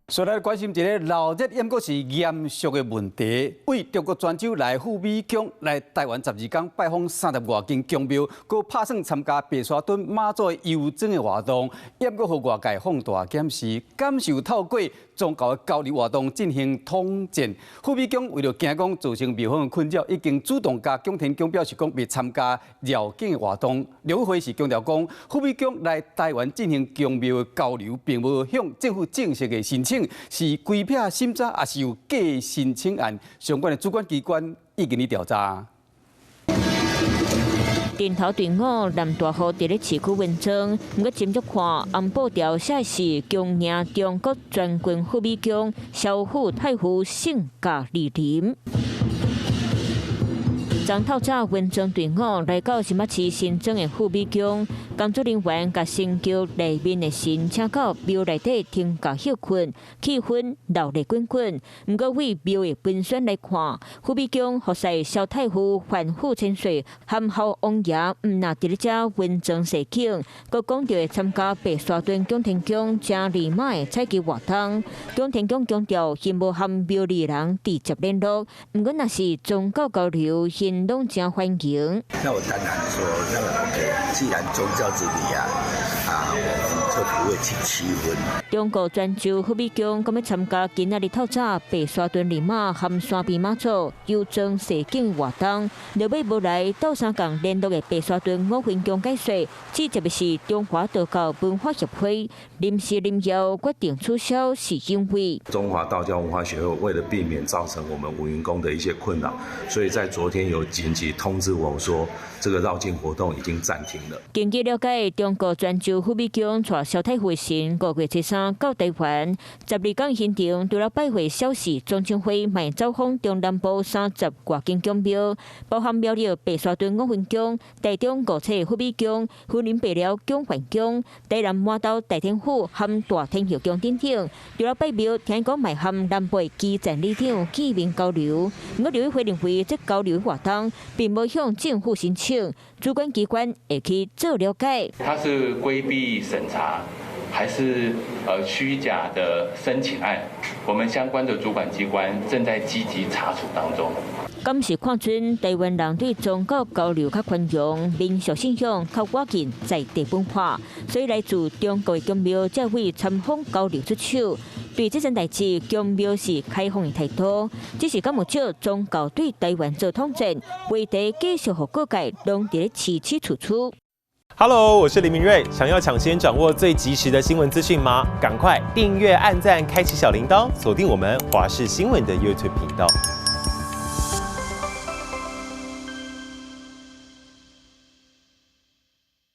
所来关心一个闹热，也阁是严肃的问题。为中国泉州来赴美宫来台湾12天，拜访30多间宫庙，佮拍算参加白沙屯妈祖游庄的活动，也阁互外界放大检视，感受透过宗教的交流活动进行统战。赴美宫为了惊讲造成庙方的困扰，已经主动甲宫田宫表示讲，袂参加绕境的活动。刘辉是强调讲，赴美宫来台湾进行宫庙的交流，并无向政府正式的申请。是规撇审查，还是有假申请案？相关的主管机关已经去调查。人头队伍南大河伫咧市区文章，毋过斟酌看安保条写是供应中国专军赴美宫，小虎太傅性价莅临。昨透早，文章队伍来到新北市新庄的赴美宫，工作人员甲新旧内面的神请到庙内底听教休困，气氛热烈滚滚。毋过为庙的本身来看，赴美宫服侍萧太傅反复千岁，含孝王爷毋那伫咧遮文章示警，佮讲到会参加白沙屯宫田宫正二马的采集活动。宫田宫强调，因无含庙里人直接联络，毋过若是宗教交流，因拢真欢迎。那我当然说，那 OK， 既然宗教之礼我们就不会起气氛。中国泉州赴美宫咁要参加今仔日透早白沙屯二马含山边妈祖游庄示警活动，落尾无来斗相共联络的白沙屯五分宫解说，指特别是中华道教文化协会临时临要决定取消，是因为中华道教文化协会为了避免造成我们文云宫的一些困扰，所以在昨天有紧急通知我说，这个绕境活动已经暂停了。根据了解，中国泉州赴美宫带萧太傅神5月13到台湾，12天行程除了拜会萧氏中青会，卖走访中南部30多间宫庙，包含庙了白沙屯五分宫、台中五车赴美宫、云林白寮宫环宫、台南麻豆大天府含大天后宫等等。除了拜庙，听讲卖含南北基层里长见面交流。不过刘议会认为，这交流活动并无向政府申请，主管机关会去做了解。它是规避审查，还是虚假的申请案？我们相关的主管机关正在积极查处当中。敢是看准台湾人对宗教交流较宽容，民俗信仰较稳健在地文化，所以来自中国的宫庙才会参访交流出手。对这件代志，宫庙是开放的态度，只是敢有少宗教对台湾做统战，话题继续和各界拢伫咧起起楚楚。Hello， 我是林明瑞。想要抢先掌握最及时的新闻资讯吗？赶快订阅、按赞、开启小铃铛，锁定我们华视新闻的 YouTube 频道。